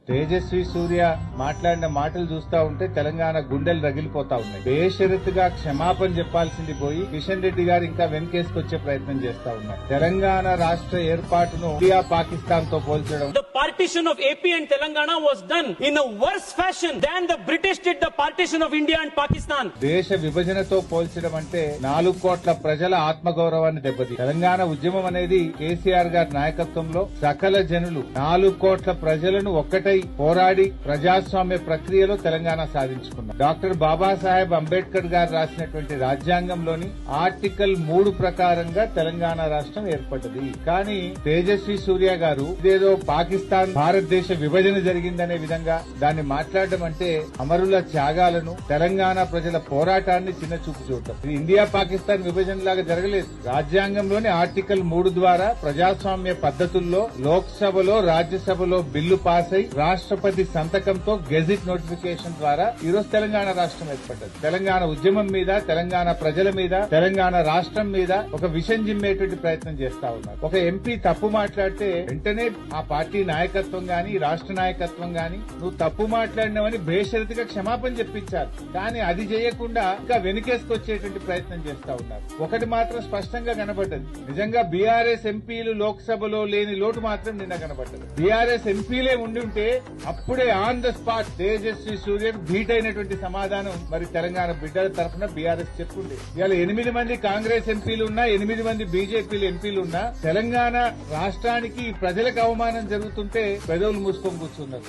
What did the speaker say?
తేజస్వి సూర్య మాట్లాడిన మాటలు చూస్తా ఉంటే తెలంగాణ గుండెలు రగిలిపోతా ఉన్నాయి. బేషరతుగా క్షమాపణ చెప్పాల్సింది పోయి కిషన్ రెడ్డి గారు ఇంకా వెనకేసుకొచ్చే ప్రయత్నం చేస్తా ఉన్నారు. తెలంగాణ రాష్ట్ర ఏర్పాటును ఇండియా పాకిస్తాన్ తో పోల్చడం. The partition of AP and Telangana was done in a worse fashion than the British did the partition of India and Pakistan. దేశ విభజనతో పోల్చడం అంటే 4 కోట్ల ప్రజల ఆత్మగౌరవాన్ని దెబ్బతి. తెలంగాణ ఉద్యమం అనేది కేసీఆర్ గారి నాయకత్వంలో సకల జనులు 4 కోట్ల ప్రజలను ఒక్కటై పోరాడి ప్రజాస్వామ్య ప్రక్రియలో తెలంగాణ సాధించుకున్నారు. డాక్టర్ బాబాసాహెబ్ అంబేద్కర్ గారు రాసినటువంటి రాజ్యాంగంలోని ఆర్టికల్ 3 ప్రకారంగా తెలంగాణ రాష్ట్రం ఏర్పడ్డది. కానీ తేజస్వి సూర్య గారు ఇదేదో పాకిస్తాన్ భారతదేశ విభజన జరిగిందనే విధంగా దాన్ని మాట్లాడడం అంటే అమరుల త్యాగాలను తెలంగాణ ప్రజల పోరాటాన్ని చిన్నచూపు చూడటం. ఇది ఇండియా పాకిస్తాన్ విభజన లాగా జరగలేదు. రాజ్యాంగంలోని ఆర్టికల్ 3 ద్వారా ప్రజాస్వామ్య పద్ధతుల్లో లోక్సభలో రాజ్యసభలో బిల్లు పాస్ అయి రాష్ట్రపతి సంతకంతో గెజిట్ నోటిఫికేషన్ ద్వారా ఈరోజు తెలంగాణ రాష్ట్రం ఏర్పడ్డది. తెలంగాణ ఉద్యమం మీద, తెలంగాణ ప్రజల మీద, తెలంగాణ రాష్ట్రం మీద ఒక విషం జిమ్మేటువంటి ప్రయత్నం చేస్తా ఉన్నారు. ఒక ఎంపీ తప్పు మాట్లాడితే వెంటనే ఆ పార్టీ నాయకత్వం గాని రాష్ట్ర నాయకత్వం గాని నువ్వు తప్పు మాట్లాడినావని బేషరతుగా క్షమాపణ చెప్పించారు. కానీ అది చేయకుండా ఇంకా వెనుకేసుకొచ్చేటువంటి ప్రయత్నం చేస్తా ఉన్నారు. ఒకటి మాత్రం స్పష్టంగా కనబడ్డది. నిజంగా బీఆర్ఎస్ ఎంపీలు లోక్సభలో లేని లోటు మాత్రం నిన్న కనబడ్డది. బీఆర్ఎస్ ఎంపీలే ఉండుంటే అప్పుడే ఆన్ ద స్పాట్ తేజస్వి సూర్యకు ధీటైనటువంటి సమాధానం మరి తెలంగాణ బిడ్డల తరఫున బీఆర్ఎస్ చెప్పుండే. ఇవాళ 8 మంది కాంగ్రెస్ ఎంపీలు ఉన్నా, 8 మంది బీజేపీలు ఎంపీలు ఉన్నా తెలంగాణ రాష్ట్రానికి ప్రజలకు అవమానం జరుగుతుంటే పెదవులు మూసుకొని కూర్చున్నారు.